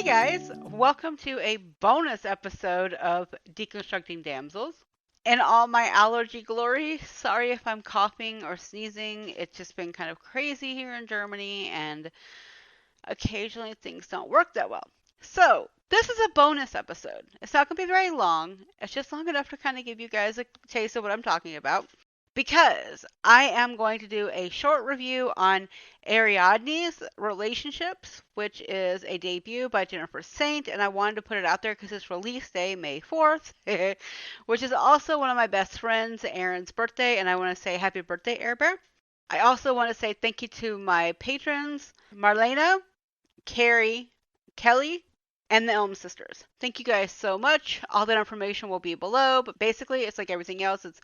guys, welcome to a bonus episode of Deconstructing Damsels. In all my allergy glory, sorry if I'm coughing or sneezing. It's just been kind of crazy here in Germany, and occasionally things don't work that well. So, this is a bonus episode. It's not going to be very long. It's just long enough to kind of give you guys a taste of what I'm talking about, because I am going to do a short review on Ariadne's Relationships, which is a debut by Jennifer Saint, and I wanted to put it out there because it's release day, May 4th, which is also one of my best friends, Aaron's birthday, and I want to say happy birthday, Air Bear. I also want to say thank you to my patrons, Marlene, Kerry, Kelly, and the Elms sisters. Thank you guys so much. All that information will be below, but basically it's like everything else. It's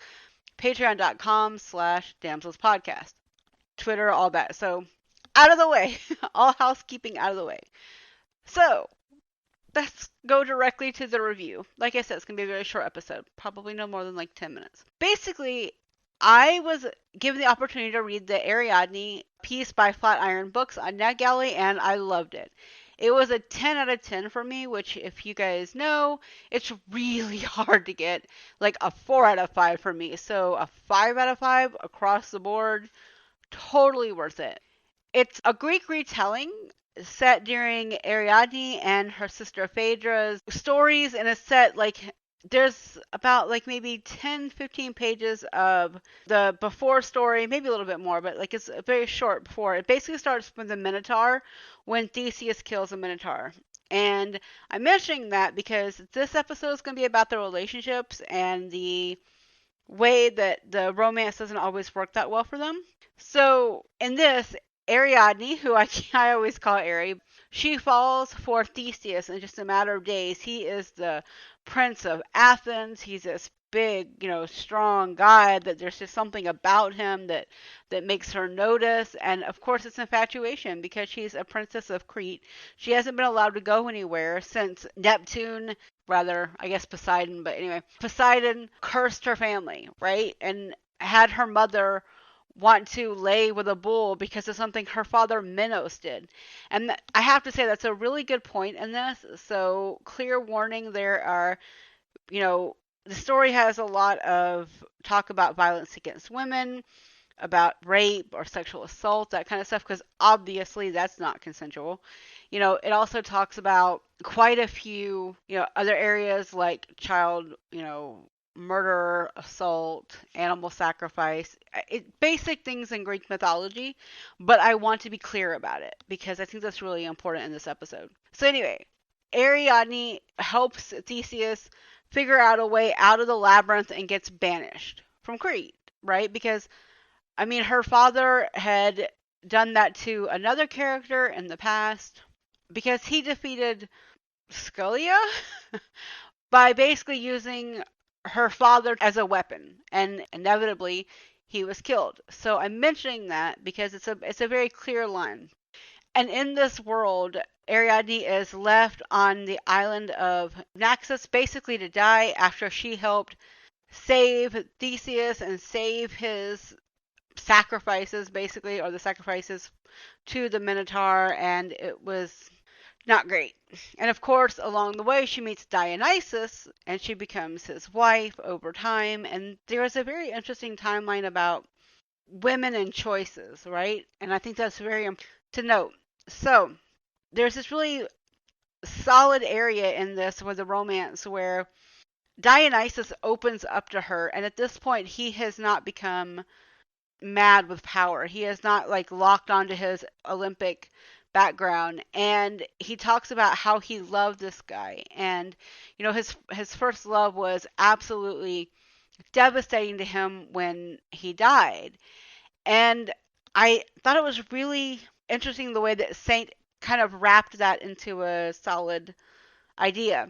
patreon.com/damselspodcast. Twitter, all that. So, out of the way. All housekeeping out of the way. So, let's go directly to the review. Like I said, it's going to be a very short episode. Probably no more than like 10 minutes. Basically, I was given the opportunity to read the Ariadne piece by Flatiron Books on NetGalley, and I loved it. It was a 10 out of 10 for me, which, if you guys know, it's really hard to get like a 4 out of 5 for me. So a 5 out of 5 across the board, totally worth it. It's a Greek retelling set during Ariadne and her sister Phaedra's stories, and it's set like there's about like maybe 10-15 pages of the before story, maybe a little bit more, but like it's very short before. It basically starts with the Minotaur when Theseus kills a Minotaur. And I'm mentioning that because this episode is going to be about the relationships and the way that the romance doesn't always work that well for them. So in this, Ariadne, who I always call Ari, she falls for Theseus in just a matter of days. He is the prince of Athens. He's this big, strong guy that there's just something about him that makes her notice. And of course, it's infatuation because she's a princess of Crete. She hasn't been allowed to go anywhere since Neptune, rather, I guess Poseidon, but anyway, Poseidon cursed her family, right? And had her mother want to lay with a bull because of something her father Minos did. And I have to say that's a really good point in this. So, clear warning, there are, the story has a lot of talk about violence against women, about rape or sexual assault, that kind of stuff, because obviously that's not consensual. It also talks about quite a few, other areas like child, murder, assault, animal sacrifice, basic things in Greek mythology, but I want to be clear about it because I think that's really important in this episode. So anyway, Ariadne helps Theseus figure out a way out of the labyrinth and gets banished from Crete, right? Because, I mean, her father had done that to another character in the past because he defeated Scylla by basically using her father as a weapon, and inevitably he was killed. So I'm mentioning that because it's a very clear line. And in this world, Ariadne is left on the island of Naxos basically to die after she helped save Theseus and save his sacrifices, basically, or the sacrifices to the Minotaur, and it was not great. And of course, along the way, she meets Dionysus, and she becomes his wife over time. And there is a very interesting timeline about women and choices, right? And I think that's very important to note. So, there's this really solid area in this with the romance where Dionysus opens up to her, and at this point, he has not become mad with power. He is not like locked onto his Olympic background, and he talks about how he loved this guy, and his first love was absolutely devastating to him when he died. And I thought it was really interesting the way that Saint kind of wrapped that into a solid idea.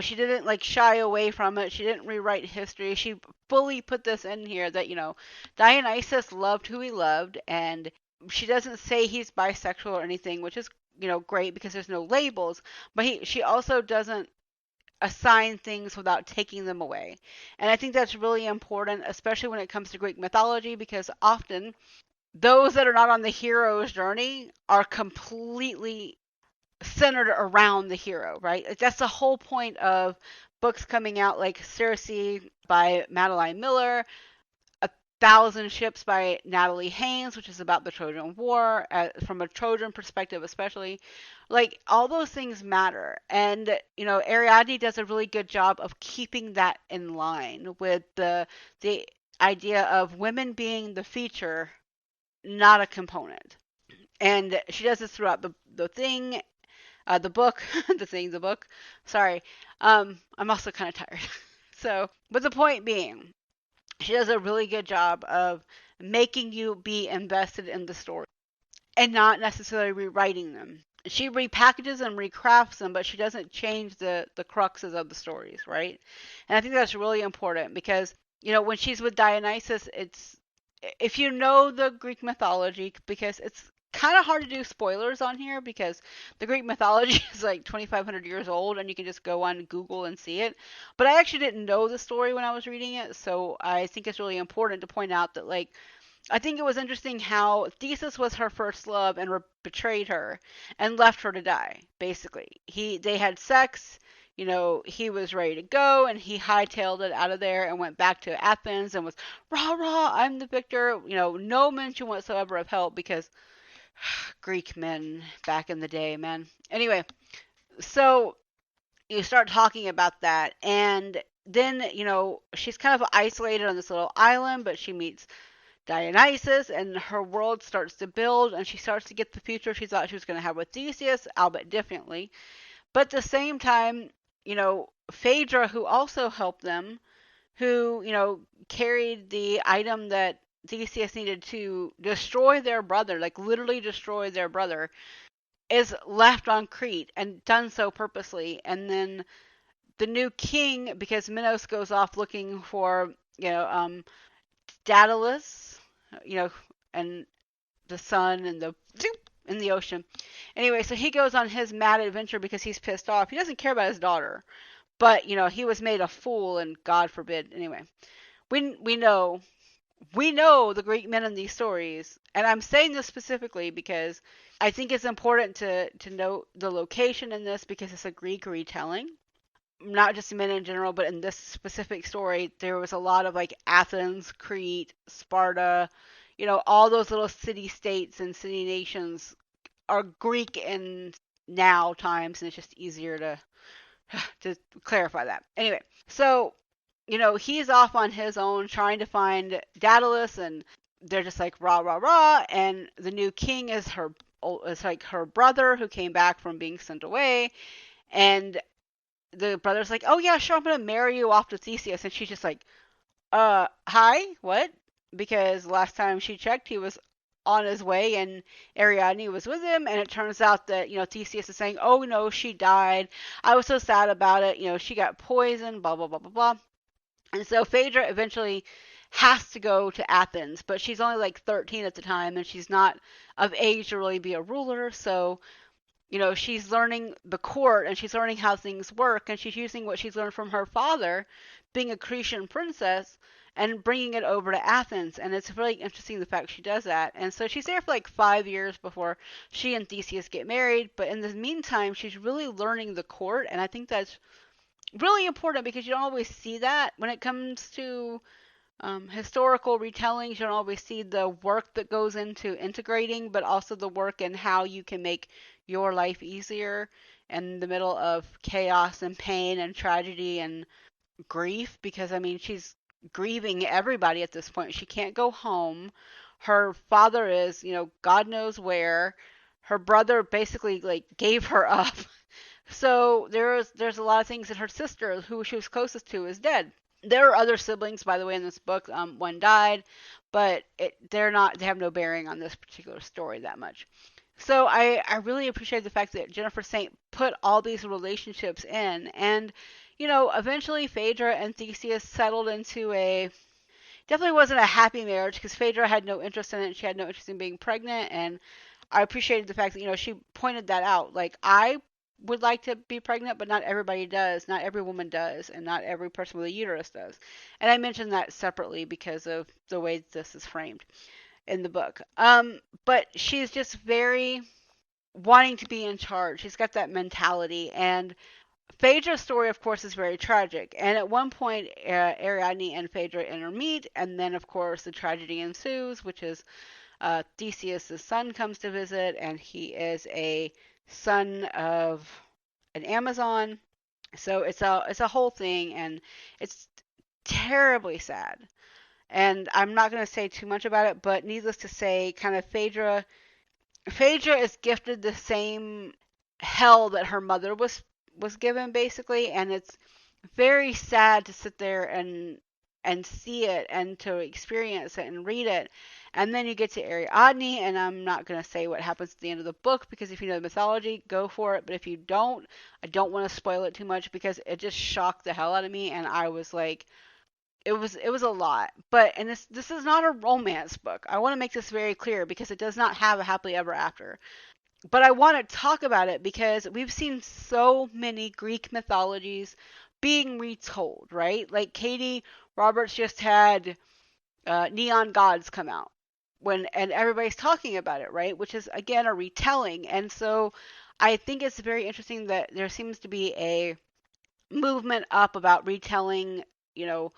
She didn't like shy away from it. She didn't rewrite history. She fully put this in here that, Dionysus loved who he loved, and she doesn't say he's bisexual or anything, which is, great because there's no labels, but she also doesn't assign things without taking them away. And I think that's really important, especially when it comes to Greek mythology, because often those that are not on the hero's journey are completely centered around the hero, right? Like, that's the whole point of books coming out like Circe by Madeline Miller, A Thousand Ships by Natalie Haynes, which is about the Trojan War, from a Trojan perspective, especially. Like, all those things matter. And, Ariadne does a really good job of keeping that in line with the idea of women being the feature, not a component. And she does this throughout the thing, the book, the book. Sorry. I'm also kind of tired. So, but the point being, she does a really good job of making you be invested in the story and not necessarily rewriting them. She repackages and recrafts them, but she doesn't change the cruxes of the stories, right? And I think that's really important because, when she's with Dionysus, it's, if you know the Greek mythology, because it's kind of hard to do spoilers on here because the Greek mythology is like 2,500 years old and you can just go on Google and see it. But I actually didn't know the story when I was reading it, so I think it's really important to point out that, like, I think it was interesting how Theseus was her first love and betrayed her and left her to die. Basically, they had sex. He was ready to go, and he hightailed it out of there and went back to Athens and was rah rah, I'm the victor. No mention whatsoever of help because Greek men back in the day, man. Anyway, so you start talking about that, and then she's kind of isolated on this little island, but she meets Dionysus, and her world starts to build, and she starts to get the future she thought she was going to have with Theseus, albeit differently. But at the same time, Phaedra, who also helped them, who, carried the item that Theseus needed to destroy their brother, like literally destroy their brother, is left on Crete and done so purposely. And then the new king, because Minos goes off looking for, Daedalus, and the sun and the in the ocean. Anyway, so he goes on his mad adventure because he's pissed off. He doesn't care about his daughter, but he was made a fool, and God forbid. Anyway, we know the Greek men in these stories, and I'm saying this specifically because I think it's important to note the location in this because it's a Greek retelling. Not just men in general, but in this specific story, there was a lot of like Athens, Crete, Sparta, all those little city states and city nations are Greek in now times, and it's just easier to clarify that. Anyway, so he's off on his own trying to find Daedalus, and they're just like rah rah rah, and the new king is like her brother who came back from being sent away, and the brother's like, oh yeah, sure, I'm gonna marry you off to Theseus, and she's just like, hi, what? Because last time she checked, he was on his way, and Ariadne was with him, and it turns out that, Theseus is saying, oh no, she died. I was so sad about it. She got poisoned, blah, blah, blah, blah, blah. And so Phaedra eventually has to go to Athens, but she's only like 13 at the time, and she's not of age to really be a ruler, so she's learning the court and she's learning how things work, and she's using what she's learned from her father, being a Cretan princess, and bringing it over to Athens. And it's really interesting the fact she does that. And so she's there for like 5 years before she and Theseus get married. But in the meantime, she's really learning the court, and I think that's really important because you don't always see that when it comes to historical retellings. You don't always see the work that goes into integrating, but also the work in how you can make your life easier in the middle of chaos and pain and tragedy and grief. Because, I mean, she's grieving everybody at this point. She can't go home. Her father is, God knows where. Her brother basically like gave her up. So there's a lot of things that her sister, who she was closest to, is dead. There are other siblings, by the way, in this book. One died, but they have no bearing on this particular story that much. So I really appreciate the fact that Jennifer Saint put all these relationships in, and eventually Phaedra and Theseus settled into definitely wasn't a happy marriage because Phaedra had no interest in it. She had no interest in being pregnant, and I appreciated the fact that she pointed that out. Like, I would like to be pregnant, but not everybody does. Not every woman does, and not every person with a uterus does. And I mentioned that separately because of the way this is framed in the book. But she's just very wanting to be in charge. He's got that mentality. And Phaedra's story, of course, is very tragic. And at one point, Ariadne and Phaedra intermeet, and then, of course, the tragedy ensues, which is Theseus' son comes to visit, and he is a son of an Amazon. So it's a whole thing, and it's terribly sad. And I'm not going to say too much about it, but needless to say, kind of Phaedra is gifted the same hell that her mother was given, basically, and it's very sad to sit there and see it and to experience it and read it. And then you get to Ariadne, and I'm not going to say what happens at the end of the book, because if you know the mythology, go for it. But if you don't, I don't want to spoil it too much, because it just shocked the hell out of me, and I was like, it was a lot. But and this is not a romance book. I want to make this very clear, because it does not have a happily ever after. But I want to talk about it because we've seen so many Greek mythologies being retold, right? Like Katie Roberts just had Neon Gods come out, and everybody's talking about it, right? Which is again a retelling. And so I think it's very interesting that there seems to be a movement up about retelling, you know,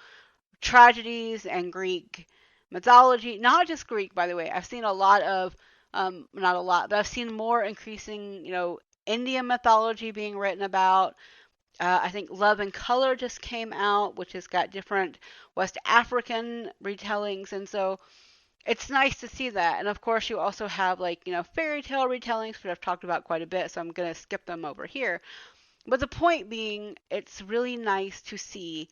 tragedies and Greek mythology. Not just Greek, by the way. I've seen a lot of, not a lot, but I've seen more increasing, Indian mythology being written about. I think Love and Color just came out, which has got different West African retellings. And so it's nice to see that. And of course, you also have, like, fairy tale retellings, which I've talked about quite a bit, so I'm going to skip them over here. But the point being, it's really nice to see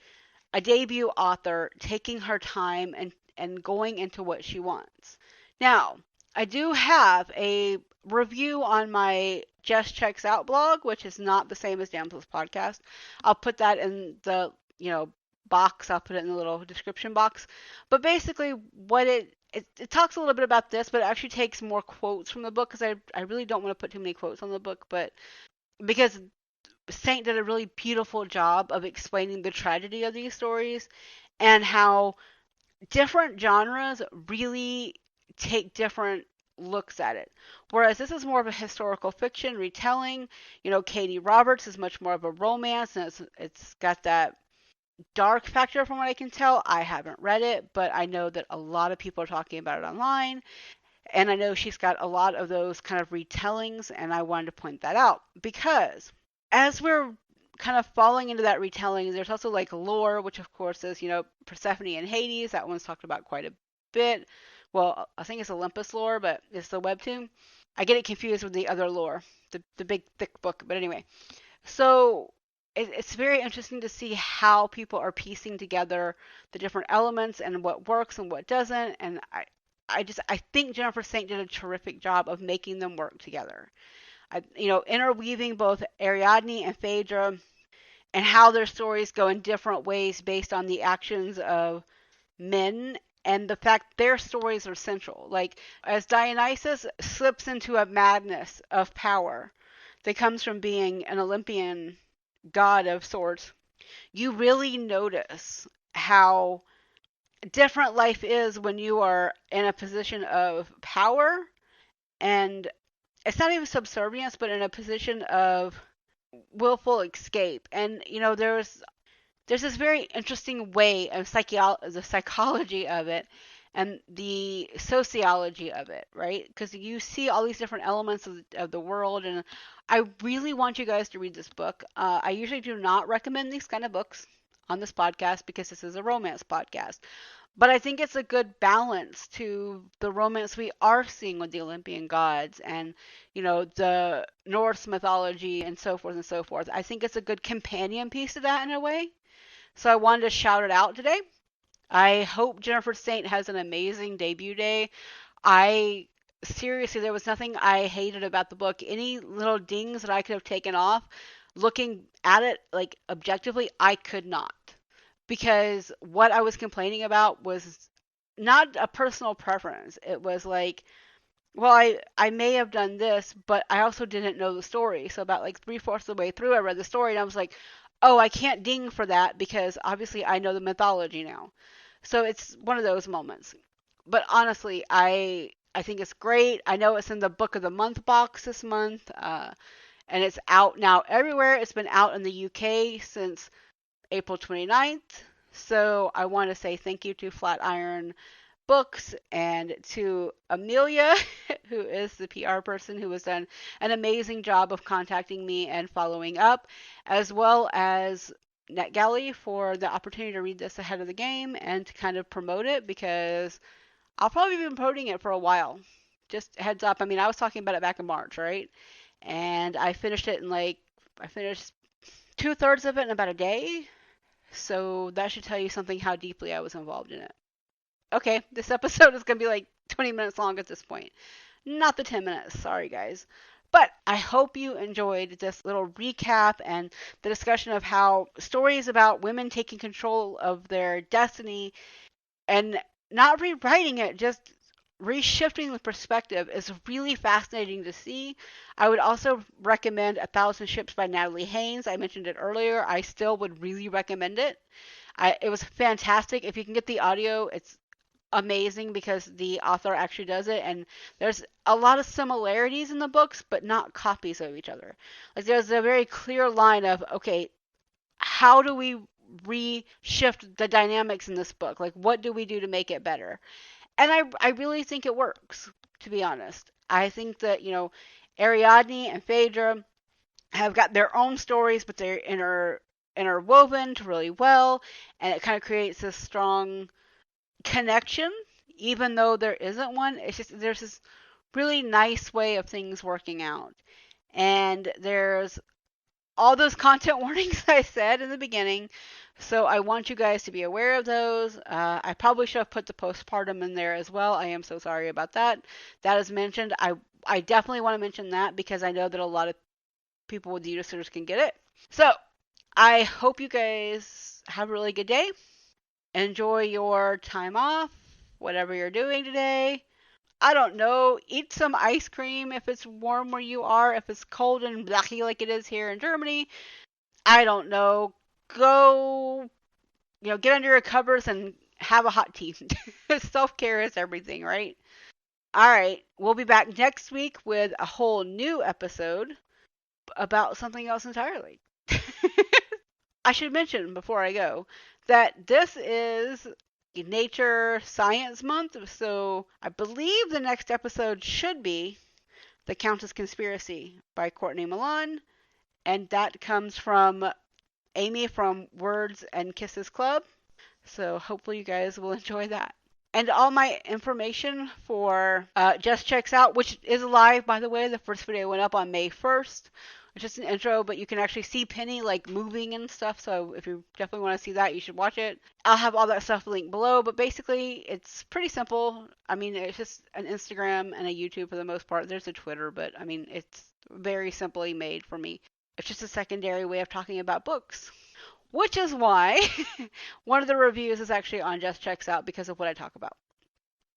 a debut author taking her time and going into what she wants. Now, I do have a review on my Just Checks Out blog, which is not the same as Damsels podcast. I'll put that in the, box. I'll put it in the little description box. But basically, what it talks a little bit about this, but it actually takes more quotes from the book, because I really don't want to put too many quotes on the book, but because Saint did a really beautiful job of explaining the tragedy of these stories and how different genres really take different looks at it. Whereas this is more of a historical fiction retelling. Katie Roberts is much more of a romance, and it's got that dark factor from what I can tell. I haven't read it, but I know that a lot of people are talking about it online. And I know she's got a lot of those kind of retellings, and I wanted to point that out because as we're kind of falling into that retelling, there's also like lore, which of course is, Persephone and Hades. That one's talked about quite a bit. Well, I think it's Olympus lore, but it's the webtoon. I get it confused with the other lore, the big thick book. But anyway, so it's very interesting to see how people are piecing together the different elements and what works and what doesn't. And I think Jennifer Saint did a terrific job of making them work together. Interweaving both Ariadne and Phaedra and how their stories go in different ways based on the actions of men and the fact their stories are central. Like, as Dionysus slips into a madness of power that comes from being an Olympian god of sorts, you really notice how different life is when you are in a position of power, and it's not even subservience, but in a position of willful escape. And there's this very interesting way of the psychology of it and the sociology of it, right? Because you see all these different elements of the world, and I really want you guys to read this book. I usually do not recommend these kind of books on this podcast because this is a romance podcast. But I think it's a good balance to the romance we are seeing with the Olympian gods and, the Norse mythology and so forth and so forth. I think it's a good companion piece to that in a way. So I wanted to shout it out today. I hope Jennifer Saint has an amazing debut day. Seriously, there was nothing I hated about the book. Any little dings that I could have taken off, looking at it, like, objectively, I could not. Because what I was complaining about was not a personal preference. It was like, well, I may have done this, but I also didn't know the story. So about like 3/4 of the way through, I read the story and I was like, oh, I can't ding for that because obviously I know the mythology now. So it's one of those moments. But honestly, I I think it's great. I know it's in the Book of the Month box this month, and it's out now everywhere. It's been out in the UK since April 29th. So I want to say thank you to Flatiron Books and to Amelia, who is the PR person who has done an amazing job of contacting me and following up, as well as NetGalley for the opportunity to read this ahead of the game and to kind of promote it, because I'll probably be promoting it for a while. Just heads up. I mean, I was talking about it back in March, right? And I finished it in I finished 2/3 of it in about a day. So that should tell you something how deeply I was involved in it. Okay, this episode is going to be like 20 minutes long at this point. Not the 10 minutes. Sorry, guys. But I hope you enjoyed this little recap and the discussion of how stories about women taking control of their destiny and not rewriting it, just reshifting the perspective is really fascinating to see. I would also recommend A Thousand Ships by Natalie Haynes. I mentioned it earlier. I still would really recommend it. It was fantastic. If you can get the audio, it's amazing because the author actually does it, and there's a lot of similarities in the books but not copies of each other. Like, there's a very clear line of, okay, how do we reshift the dynamics in this book? Like, what do we do to make it better? And I really think it works, to be honest. I think that, Ariadne and Phaedra have got their own stories, but they're interwoven really well, and it kind of creates this strong connection, even though there isn't one. It's just there's this really nice way of things working out. And there's all those content warnings I said in the beginning, so I want you guys to be aware of those. I probably should have put the postpartum in there as well. I am so sorry about that. That is mentioned. I definitely want to mention that because I know that a lot of people with uterus disorders can get it. So I hope you guys have a really good day. Enjoy your time off, whatever you're doing today. I don't know. Eat some ice cream if it's warm where you are. If it's cold and blacky like it is here in Germany, I don't know. Go, get under your covers and have a hot tea. Self-care is everything, right? All right. We'll be back next week with a whole new episode about something else entirely. I should mention before I go that this is Nature Science Month, so I believe the next episode should be The Countess Conspiracy by Courtney Milan, and that comes from Amy from Words and Kisses Club. So hopefully you guys will enjoy that. And all my information for Just Checks Out, which is live, by the way. The first video went up on May 1st. It's just an intro, but you can actually see Penny like moving and stuff. So if you definitely want to see that, you should watch it. I'll have all that stuff linked below. But basically, it's pretty simple. I mean, it's just an Instagram and a YouTube for the most part. There's a Twitter, but I mean, it's very simply made for me. It's just a secondary way of talking about books. Which is why one of the reviews is actually on Just Checks Out because of what I talk about.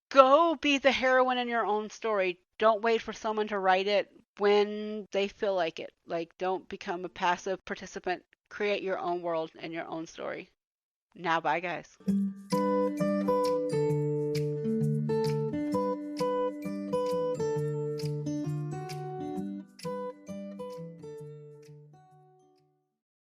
Go be the heroine in your own story. Don't wait for someone to write it when they feel like it. Like, don't become a passive participant. Create your own world and your own story. Now, bye, guys.